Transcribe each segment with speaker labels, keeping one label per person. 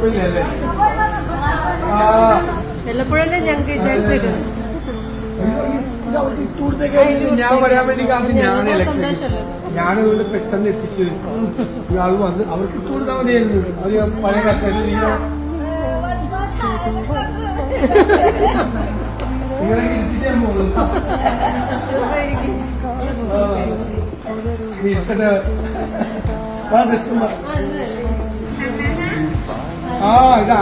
Speaker 1: കുഴപ്പമില്ലല്ലേ?
Speaker 2: വല്ലപ്പോഴല്ലേ ഞങ്ങൾക്ക് വിചാരിച്ചത്.
Speaker 1: ഞാൻ പറയാൻ വേണ്ടി കാരണം ഞാനതുകൊണ്ട് പെട്ടെന്ന് എത്തിച്ചു. അത് വന്ന് അവർക്ക് ഇട്ടുകൊടുത്താൽ മതിയായിരുന്നു. അവര് പഴയ കസേരയിൽ നിങ്ങളെ ഇരുത്തിട്ട് ഞാൻ പോകുന്നു. ഇരിക്കട്ടെ. ആ ഇതാ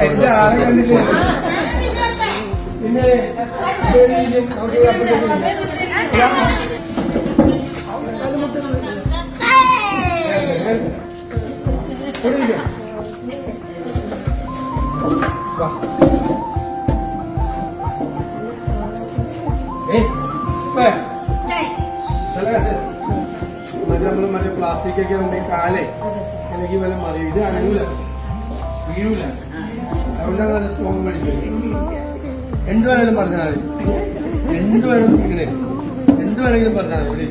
Speaker 1: എന്റെ ആളെ കണ്ടില്ലേ? പിന്നെ മറ്റേ പ്ലാസ്റ്റിക് ഒക്കെ ഉണ്ടെങ്കിൽ കാലേ അല്ലെങ്കിൽ വല്ല മറിയും. ഇത് അനങ്ങൂല, വീഴൂല. അതുകൊണ്ടാണ് നല്ല സ്ട്രോങ് പഠിക്കുന്നത്. എന്ത് വേണമെങ്കിലും പറഞ്ഞാൽ മതി. എന്ത് വേണമെങ്കിലും ഇങ്ങനെ എന്ത് വേണമെങ്കിലും പറഞ്ഞാൽ മതി.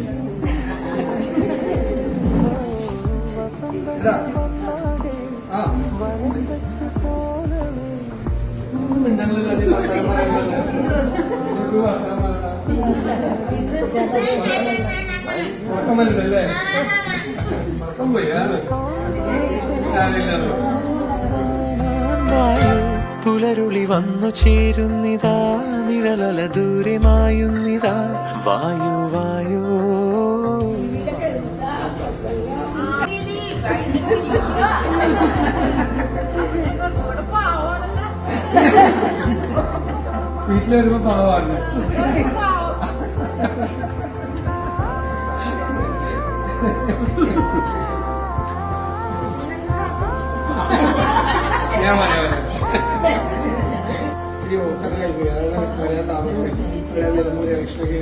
Speaker 1: ഇതാ ആ മിണ്ടല്ലോ മറക്കമല്ലേ? മറക്കം പോയി
Speaker 3: പുലരുളി വന്നു ചേരുന്നിതാ, നിഴലല ദൂരെ മായുന്നിതാ. വായു വായു
Speaker 1: വീട്ടിൽ വരുമ്പോ പാവാണ്. ഞാൻ ഇത്തിരി ഓട്ടം കഴിക്കുക. വരാൻ താമസം നിലമ്പൂർ ഇലക്ഷനൊക്കെ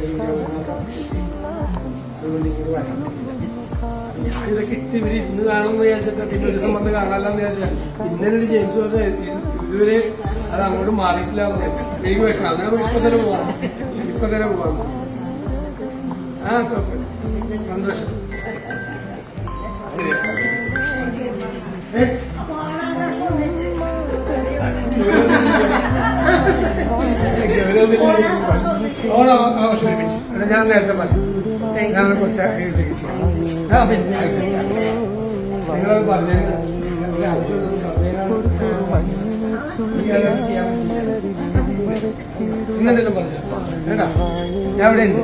Speaker 1: അതുകൊണ്ട് ഇങ്ങനെ വരാൻ പറ്റില്ല. ഞാനിതൊക്കെ ഇവര് ഇന്ന് കാണുമെന്ന് വിചാരിച്ചിട്ട് പിന്നെ ഒരു ദിവസം വന്ന് കാണാനെന്ന് വിചാരിച്ചാൽ ഇന്നലെ ഒരു ജെയിംസ് പറഞ്ഞ ഇതുവരെ അത് അങ്ങോട്ട് മാറിയിട്ടില്ല. എനിക്ക് വെക്കണം. അതിനകത്ത് ഇപ്പൊ തന്നെ പോവാം. ആ സന്തോഷം. ശരി ഞാൻ നേരത്തെ പറഞ്ഞു. ഞാൻ കുറച്ച് എഴുതിയൊക്കെ ചെയ്യാം. നിങ്ങളത് പറഞ്ഞു ഇന്നെന്തെങ്കിലും പറഞ്ഞു കേട്ടാ. ഞാൻ ഇവിടെ ഉണ്ട്.